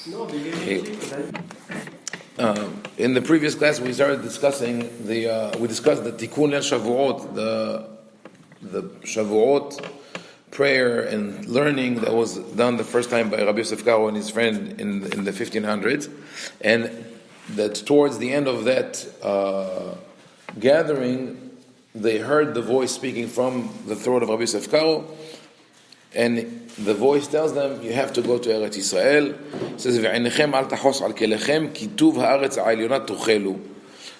In the previous class, we started discussing we discussed the Tikkun Leil Shavuot, the Shavuot prayer and learning that was done the first time by Rabbi Yosef and his friend in the 1500s, and that towards the end of that gathering, they heard the voice speaking from the throat of Rabbi Yosef, and the voice tells them, you have to go to Eretz Yisrael. It says, "Ve'einechem al tachos al kelechem, ki tuv haaretz ha'elyona tuchelu.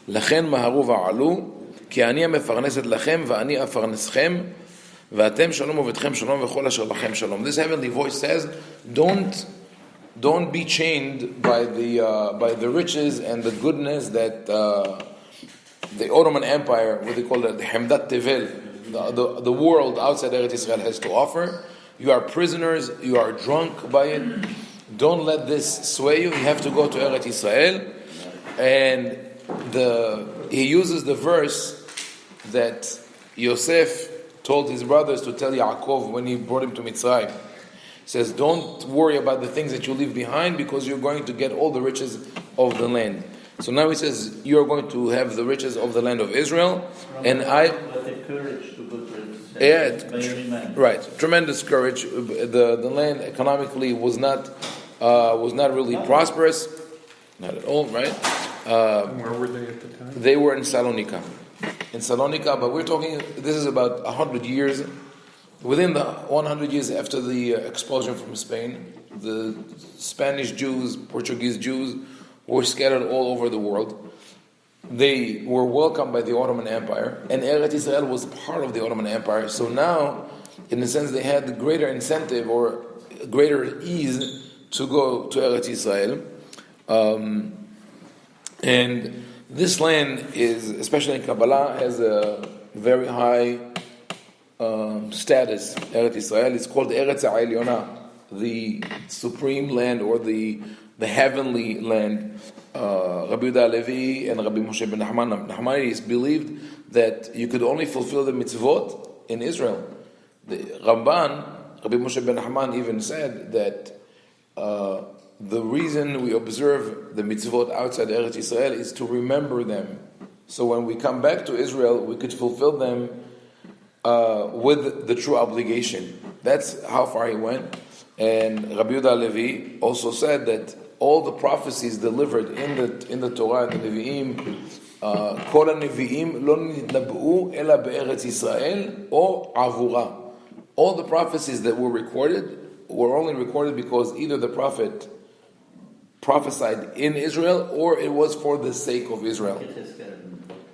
Lachen maharu va'alu, ki ani mefarneset lachem, va'ani afarneschem, va'atem shalom uvetchem shalom, v'chol asher lachem shalom." This heavenly voice says, don't be chained by the riches and the goodness that the Ottoman Empire, what they call it, the Hemdat Tevel, the world outside Eretz Yisrael has to offer. You are prisoners, you are drunk by it. Don't let this sway you. You have to go to Eretz Yisrael. And he uses the verse that Yosef told his brothers to tell Yaakov when he brought him to Mitzrayim. He says, don't worry about the things that you leave behind, because you're going to get all the riches of the land. So now he says, you're going to have the riches of the land of Israel. And But the courage to go to right, tremendous courage. The land economically was not really prosperous, not at all. Right? Where were they at the time? They were in Salonika, but we're talking. This is about 100 years. Within the 100 years after the expulsion from Spain, the Spanish Jews, Portuguese Jews were scattered all over the world. They were welcomed by the Ottoman Empire, and Eretz Yisrael was part of the Ottoman Empire. So now, in a sense, they had greater incentive or greater ease to go to Eretz Yisrael. And this land is, especially in Kabbalah, has a very high status. Eretz Yisrael is called Eretz Ha'elyona, the supreme land or the heavenly land. Rabbi Yehuda Levi and Rabbi Moshe ben Nachmanides believed that you could only fulfill the mitzvot in Israel. The Ramban, Rabbi Moshe ben Nachman, even said that the reason we observe the mitzvot outside Eretz Yisrael is to remember them. So when we come back to Israel, we could fulfill them with the true obligation. That's how far he went. And Rabbi Yehuda Levi also said that all the prophecies delivered in the Torah and the Nevi'im, Kol HaNevi'im lo nitnab'u ela be'eretz Yisrael or avura. All the prophecies that were recorded were only recorded because either the prophet prophesied in Israel or it was for the sake of Israel.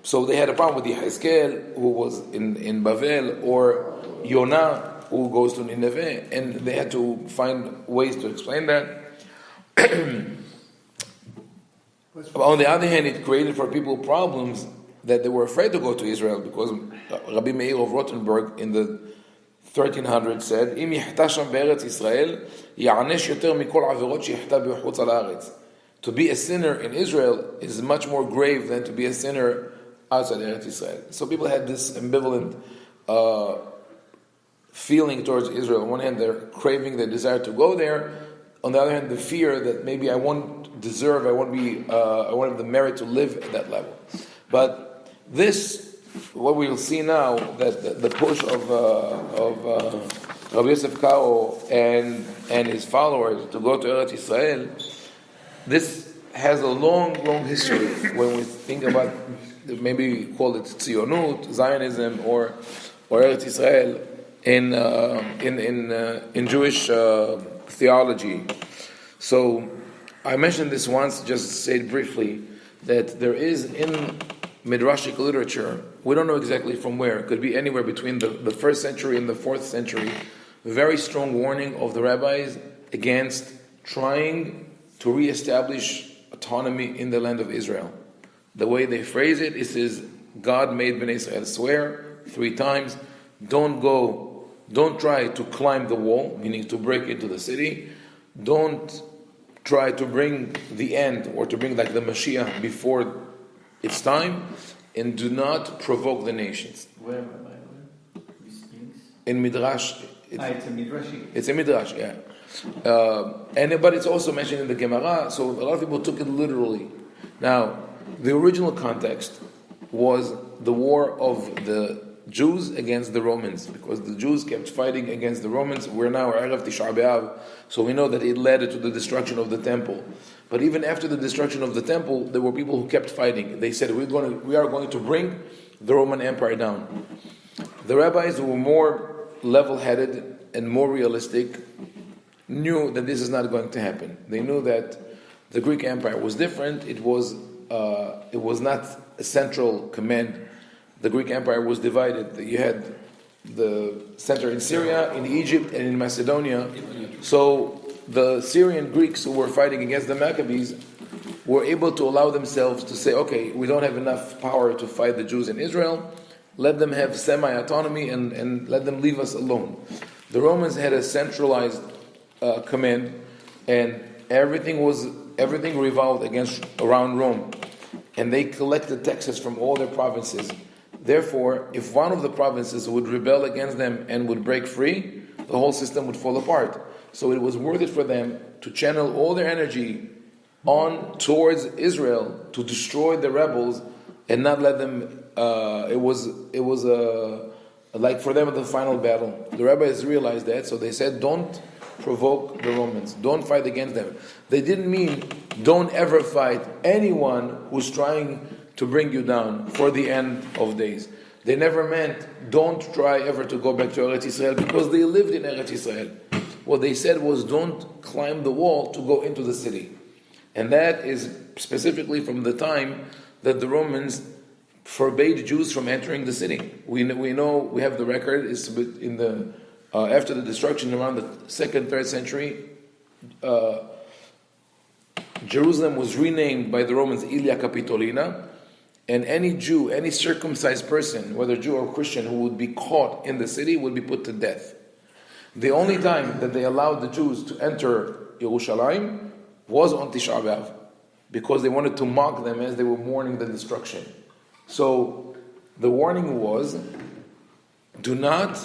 So they had a problem with Yehezkel, who was in Bavel, or Yonah, who goes to Nineveh, and they had to find ways to explain that. On the other hand, it created for people problems that they were afraid to go to Israel, because Rabbi Meir of Rothenburg in the 1300s said, "Im yehta sham be'eretz Yisrael, ya'anesh yoter mikol averot sheyehta b'chutz ha'aretz." To be a sinner in Israel is much more grave than to be a sinner outside Eretz Yisrael. So people had this ambivalent feeling towards Israel. On one hand, they're craving the desire to go there. On the other hand, the fear that maybe I won't have the merit to live at that level. But this, what we'll see now, that the push of Rabbi Yosef Karo and his followers to go to Eretz Yisrael, this has a long history. When we think about, maybe call it Tzionut, Zionism, or Eretz Yisrael in Jewish theology. So I mentioned this once, just say it briefly, that there is in Midrashic literature, we don't know exactly from where, it could be anywhere between the 1st century and the 4th century, a very strong warning of the rabbis against trying to reestablish autonomy in the land of Israel. The way they phrase it, it says, God made Bnei Israel swear 3 times, don't try to climb the wall, meaning to break into the city. Don't try to bring the end, or to bring like the Mashiach before its time, and do not provoke the nations. Where? In Midrash. It's a Midrash. It's a Midrash, yeah. But it's also mentioned in the Gemara, so a lot of people took it literally. Now, the original context was the war of the Jews against the Romans, because the Jews kept fighting against the Romans. We're now Erev Tisha B'Av, so we know that it led to the destruction of the temple. But even after the destruction of the temple, there were people who kept fighting. They said, we are going to bring the Roman Empire down. The rabbis who were more level-headed and more realistic knew that this is not going to happen. They knew that the Greek Empire was different. It was not a central command. The Greek Empire was divided. You had the center in Syria, in Egypt, and in Macedonia. So the Syrian Greeks who were fighting against the Maccabees were able to allow themselves to say, okay, we don't have enough power to fight the Jews in Israel. Let them have semi-autonomy and let them leave us alone. The Romans had a centralized command, and everything revolved around Rome, and they collected taxes from all their provinces. Therefore, if one of the provinces would rebel against them and would break free, the whole system would fall apart. So it was worth it for them to channel all their energy on towards Israel to destroy the rebels and not let them. It was like for them the final battle. The rabbis realized that, so they said, "Don't provoke the Romans. Don't fight against them." They didn't mean don't ever fight anyone who's trying to bring you down for the end of days. They never meant don't try ever to go back to Eretz Israel, because they lived in Eretz Israel. What they said was don't climb the wall to go into the city. And that is specifically from the time that the Romans forbade Jews from entering the city. We know, we have the record, it's in the after the destruction around the 2nd, 3rd century, Jerusalem was renamed by the Romans Ilia Capitolina, and any Jew, any circumcised person, whether Jew or Christian, who would be caught in the city would be put to death. The only time that they allowed the Jews to enter Yerushalayim was on Tisha B'Av, because they wanted to mock them as they were mourning the destruction. So the warning was, do not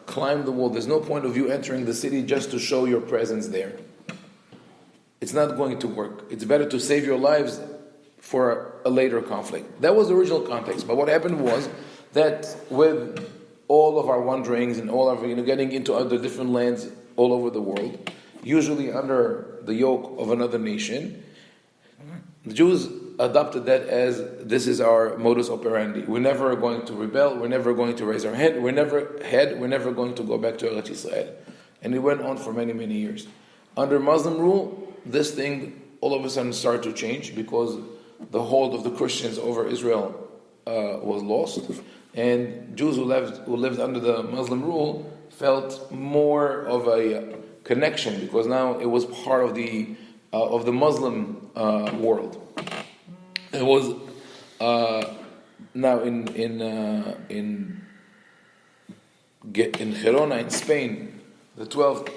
climb the wall. There's no point of you entering the city just to show your presence there. It's not going to work. It's better to save your lives for a later conflict. That was the original context. But what happened was that with all of our wanderings and all of getting into other different lands all over the world, usually under the yoke of another nation, the Jews adopted that as this is our modus operandi. We're never going to rebel. We're never going to raise our head. We're never going to go back to Eretz Israel. And it went on for many, many years. Under Muslim rule, this thing all of a sudden started to change, because the hold of the Christians over Israel was lost, and Jews who lived under the Muslim rule felt more of a connection, because now it was part of the Muslim world. It was now in Gerona in Spain, the 12th,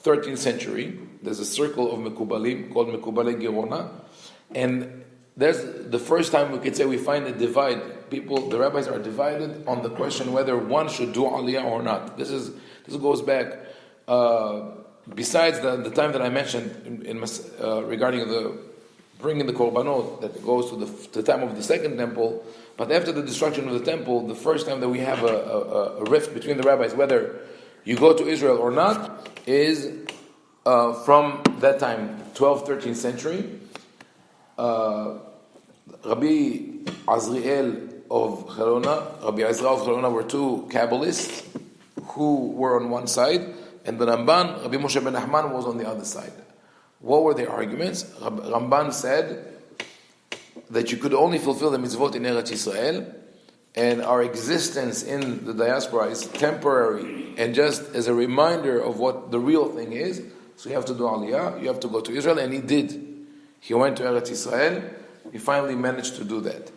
13th century. There's a circle of Mekubalim called Mekubalei Gerona, and there's the first time we could say we find a divide. The rabbis are divided on the question whether one should do aliyah or not. This goes back. Besides the time that I mentioned regarding the bringing the korbanot, that goes to the time of the second temple. But after the destruction of the temple, the first time that we have a rift between the rabbis whether you go to Israel or not is from that time, 12th, 13th century. Rabbi Azriel of Gerona, Rabbi Ezra of Gerona were two Kabbalists who were on one side, and the Ramban, Rabbi Moshe ben Nachman, was on the other side. What were their arguments? Ramban said that you could only fulfill the mitzvot in Eretz Israel, and our existence in the diaspora is temporary and just as a reminder of what the real thing is. So you have to do aliyah, you have to go to Israel, and he did. He went to Eretz Israel. He finally managed to do that.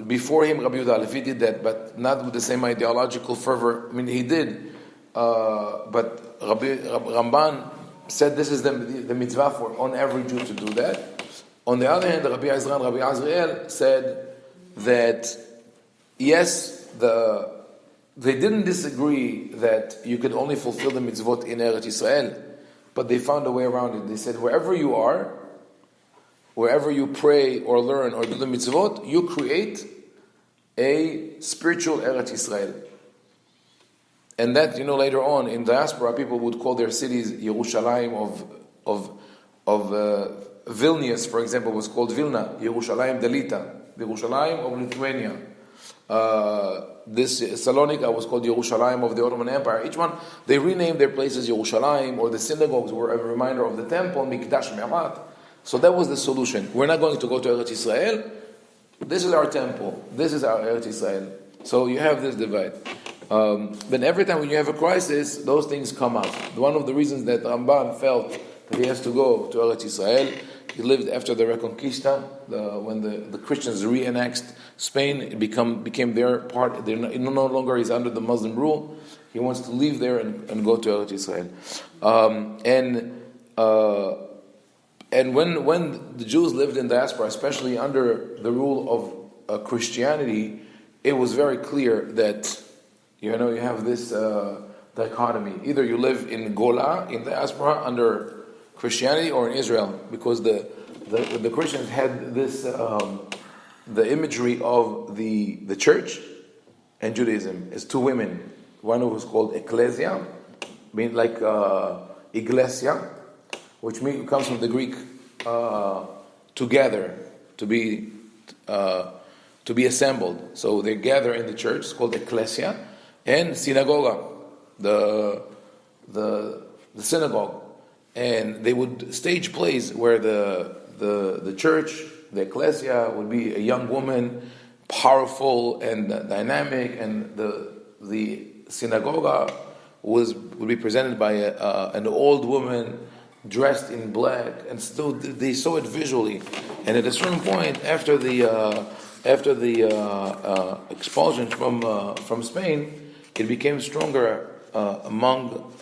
Before him, Rabbi Yehuda Halevi did that, but not with the same ideological fervor. I mean, he did, but Ramban said this is the mitzvah on every Jew to do that. On the other hand, Rabbi Ezra and Rabbi Azriel said that yes, they didn't disagree that you could only fulfill the mitzvot in Eretz Israel, but they found a way around it. They said, wherever you are, wherever you pray or learn or do the mitzvot, you create a spiritual Eretz Israel. And that, later on in diaspora, people would call their cities Yerushalayim of Vilnius, for example, was called Vilna, Yerushalayim Delita, the Yerushalayim of Lithuania. This Salonika was called Yerushalayim of the Ottoman Empire. Each one, they renamed their places Yerushalayim, or the synagogues were a reminder of the temple, Mikdash Me'amat. So that was the solution. We're not going to go to Eretz Israel. This is our temple. This is our Eretz Israel. So you have this divide. Then every time when you have a crisis, those things come out. One of the reasons that Ramban felt that he has to go to Eretz Israel, he lived after the Reconquista, when the Christians re-annexed Spain, it became their part. No longer is under the Muslim rule. He wants to leave there and go to Eretz Israel. And when the Jews lived in diaspora, especially under the rule of Christianity, it was very clear that you have this dichotomy. Either you live in Gola, in diaspora, under Christianity, or in Israel, because the Christians had this the imagery of the church and Judaism as two women. One who was called Ecclesia, mean like Iglesia, which comes from the Greek together, to be assembled. So they gather in the church. It's called Ecclesia, and synagoga, the synagogue, and they would stage plays where the church, the Ecclesia, would be a young woman, powerful and dynamic, and the synagoga would be presented by an old woman dressed in black, and still they saw it visually. And at a certain point, after the expulsion from Spain, it became stronger among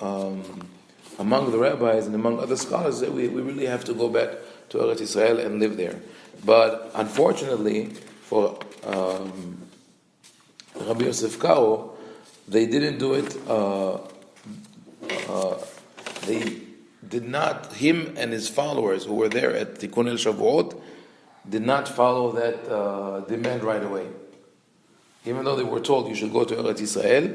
the rabbis and among other scholars that we really have to go back to Eretz Israel and live there. But unfortunately for Rabbi Yosef Karo, they didn't do it. They did not. Him and his followers who were there at Tikkun El Shavuot did not follow that demand right away. Even though they were told you should go to Eretz Israel,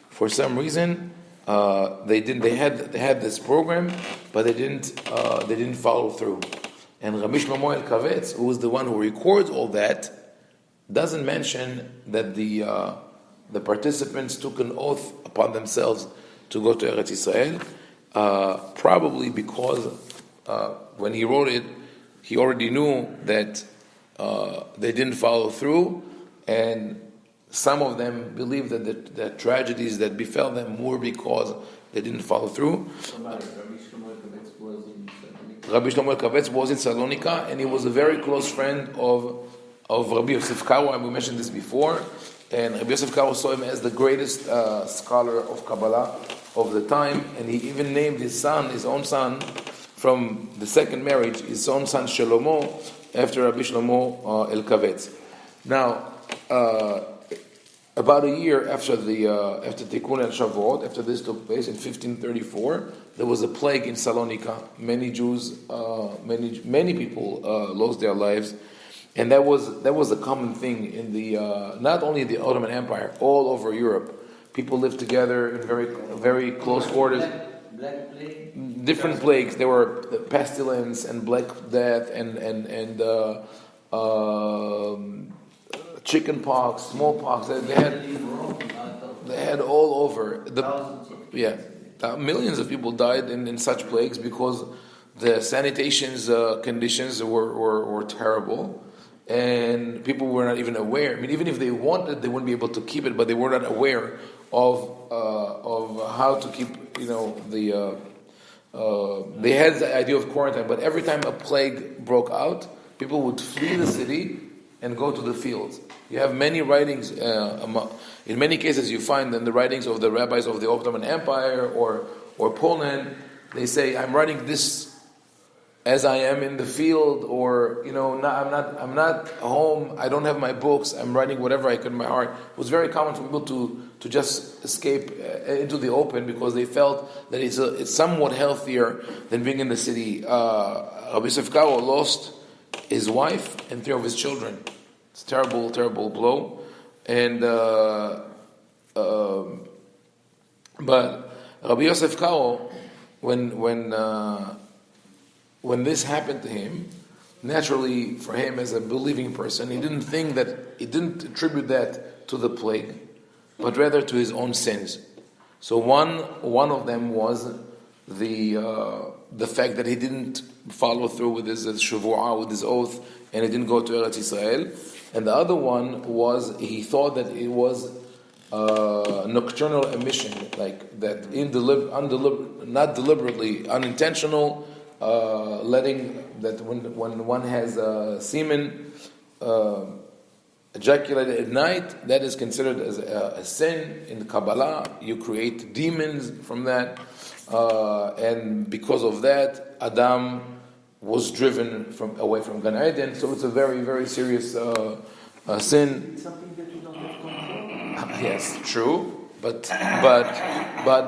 for some reason they didn't. They had this program, but they didn't follow through. And Rabbi Shlomo El-Kavetz, who was the one who records all that, doesn't mention that the participants took an oath upon themselves to go to Eretz Israel, probably because when he wrote it, he already knew that they didn't follow through, and some of them believed that the tragedies that befell them were because they didn't follow through. Rabbi Shlomo El-Kavetz was in Salonika, and he was a very close friend of Rabbi Yosef Karo, and we mentioned this before. And Rabbi Yosef Karo saw him as the greatest scholar of Kabbalah of the time, and he even named his own son, from the second marriage, his own son Shlomo, after Rabbi Shlomo El-Kavetz. Now, about a year after Tikkun El Shavuot, after this took place in 1534, there was a plague in Salonika. Many Jews, many people lost their lives, and that was a common thing in the not only the Ottoman Empire, all over Europe. People lived together in very very close quarters. Black plague? Different plagues. There were pestilence and black death and chicken pox, smallpox. They had all over. Millions of people died in such plagues because the sanitation conditions were terrible, and people were not even aware. I mean, even if they wanted, they wouldn't be able to keep it, but they were not aware of how to keep. They had the idea of quarantine, but every time a plague broke out, people would flee the city and go to the fields. You have many writings. In many cases, you find in the writings of the rabbis of the Ottoman Empire or Poland, they say, "I'm writing this as I am in the field, or I'm not home. I don't have my books. I'm writing whatever I could in my heart. It was very common for people to just escape into the open because they felt that it's somewhat healthier than being in the city. Rabbi Yosef Karo lost his wife and 3 of his children. It's a terrible, terrible blow. And but Rabbi Yosef Karo, when this happened to him, naturally for him as a believing person, he didn't attribute that to the plague, but rather to his own sins. So one of them was the fact that he didn't follow through with his shuvu'ah, with his oath, and he didn't go to Eretz Israel. And the other one was he thought that it was nocturnal emission, like that not deliberately, unintentional, letting that when one has semen ejaculated at night, that is considered as a sin in the Kabbalah. You create demons from that, and because of that, Adam was driven away from Gan Eden. So it's a very, very serious sin. It's something that you don't have control. Yes, true, but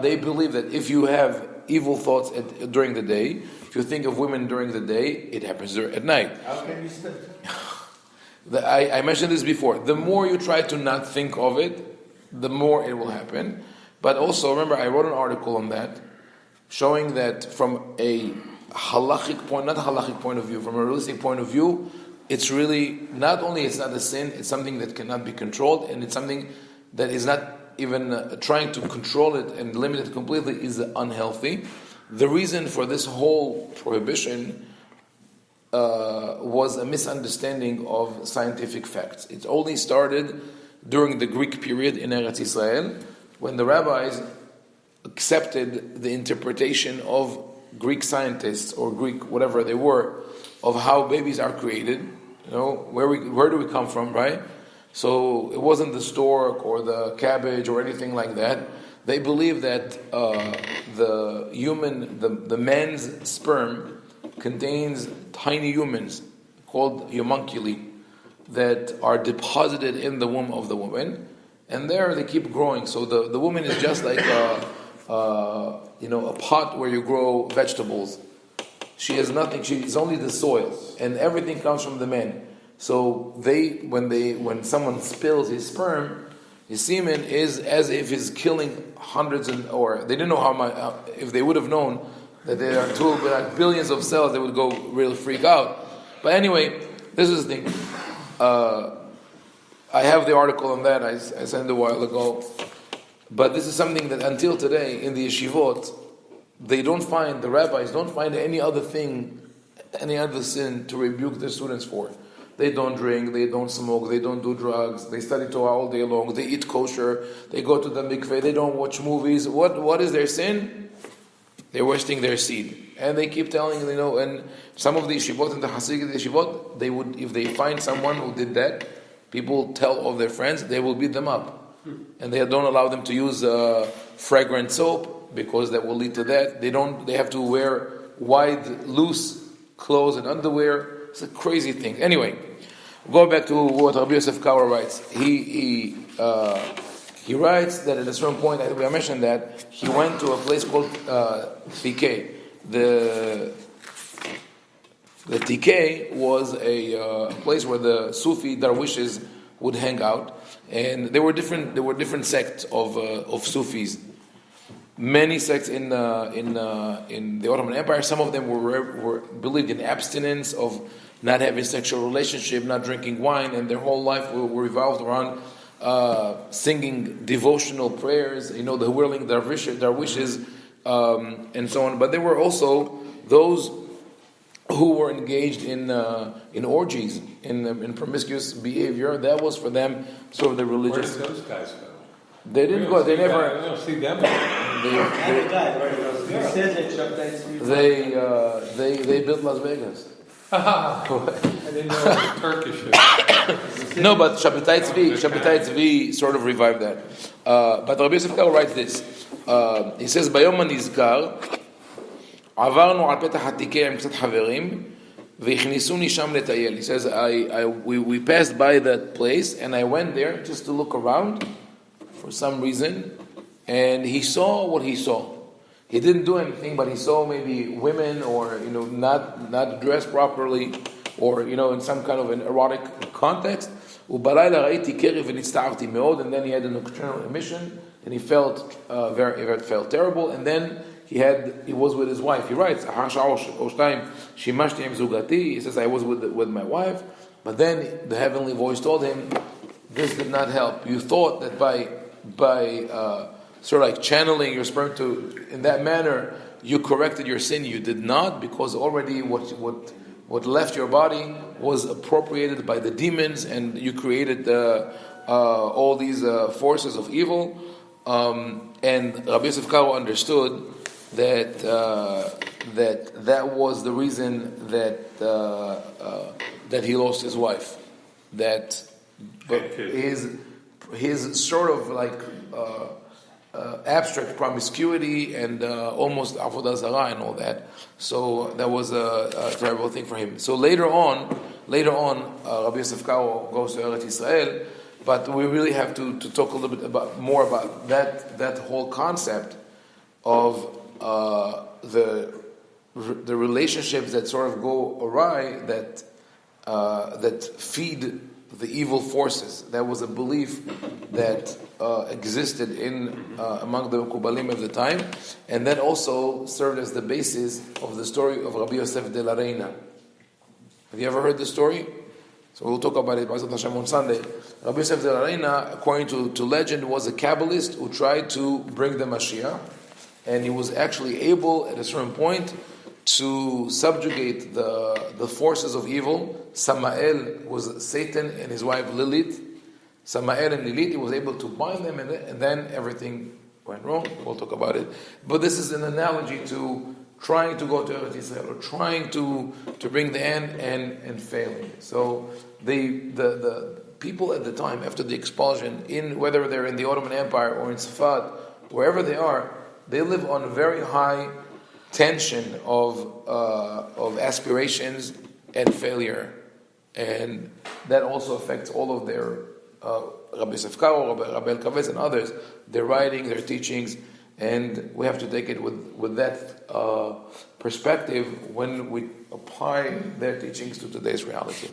they believe that if you have evil thoughts during the day, if you think of women during the day, it happens at night. How can you stop? I mentioned this before. The more you try to not think of it, the more it will happen. But also, remember, I wrote an article on that, showing that from a halachic point, not a halachic point of view, from a realistic point of view, it's really, not only it's not a sin, it's something that cannot be controlled, and it's something that is not even trying to control it and limit it completely is unhealthy. The reason for this whole prohibition was a misunderstanding of scientific facts. It only started during the Greek period in Eretz Israel, when the rabbis accepted the interpretation of Greek scientists or Greek whatever they were of how babies are created. Where do we come from, right? So it wasn't the stork or the cabbage or anything like that. They believe that the man's sperm contains tiny humans called homunculi that are deposited in the womb of the woman, and there they keep growing. So the woman is just like a pot where you grow vegetables. She has nothing. She is only the soil, and everything comes from the man. So when someone spills his sperm, his semen is as if he's killing hundreds or they didn't know how much. If they would have known that there are billions of cells, they would go real freak out. But anyway, this is the thing. I have the article on that. I sent it a while ago. But this is something that until today in the yeshivot, the rabbis don't find any other thing, any other sin to rebuke their students for. They don't drink, they don't smoke, they don't do drugs, they study Torah all day long, they eat kosher, they go to the mikveh, they don't watch movies. What is their sin? They're wasting their seed. And they keep telling, and some of the yeshivot and the Hasidic yeshivot, they would, if they find someone who did that, people tell of their friends, they will beat them up. And they don't allow them to use fragrant soap because that will lead to that. They have to wear wide, loose clothes and underwear. It's a crazy thing. Anyway, go back to what Rabbi Yosef Karo writes. He writes that at a certain point, I mentioned that he went to a place called Tikei. The Tikei was a place where the Sufi darwishes would hang out, and there were different sects of Sufis. Many sects in the Ottoman Empire. Some of them were believed in abstinence, of not having sexual relationship, not drinking wine, and their whole life were revolved around singing devotional prayers. The whirling darwishes, and so on. But there were also those who were engaged in orgies, in promiscuous behavior. That was for them sort of the religious. Where did those guys go? They didn't go. They never. I don't see them. They built Las Vegas. I didn't know it was Turkish. No, but Shabbatai Tzvi sort of revived that. But Rabbi Yosef Karo writes this. He says, "Bayom Nizkar עברנו על פתח התיקי עם קצת חברים, והכניסוני שם לטייל. He says, we passed by that place, and I went there just to look around for some reason, and he saw what he saw. He didn't do anything, but he saw maybe women, or not dressed properly, or in some kind of an erotic context. ובלילה ראיתי קרב ונצטערתי מאוד, and then he had a nocturnal emission, and he felt felt terrible, and then he was with his wife. He writes, אחר שעה או שתיים שימשתי עם זוגתי. He says, I was with my wife, but then the heavenly voice told him, this did not help. You thought that by sort of like channeling your sperm in that manner, you corrected your sin. You did not, because already what left your body was appropriated by the demons, and you created all these forces of evil. And Rabbi Yosef Karo understood that was the reason that he lost his wife. That his sort of like abstract promiscuity and almost avodah zarah and all that. So that was a terrible thing for him. So later on, Rabbi Yosef Karo goes to Eretz Yisrael, but we really have to talk a little bit more about that whole concept of the relationships that sort of go awry, that feed the evil forces. That was a belief that existed among the Mekubalim of the time, and that also served as the basis of the story of Rabbi Yosef de la Reina. Have you ever heard the story? So we'll talk about it on Sunday. Rabbi Yosef de la Reina, according to legend, was a Kabbalist who tried to bring the Mashiach, and he was actually able at a certain point to subjugate the forces of evil. Samael was Satan and his wife Lilith. Samael and Lilith, he was able to bind them, and then everything went wrong. We'll talk about it. But this is an analogy to trying to go to Eretz Yisrael, or trying to bring the end and failing. So the people at the time, after the expulsion, whether they're in the Ottoman Empire or in Safad, wherever they are, they live on a very high tension of aspirations and failure, and that also affects all of their Rabbi Yosef Karo, Rabbi El-Kavez, and others, their writing, their teachings, and we have to take it with that perspective when we apply their teachings to today's reality.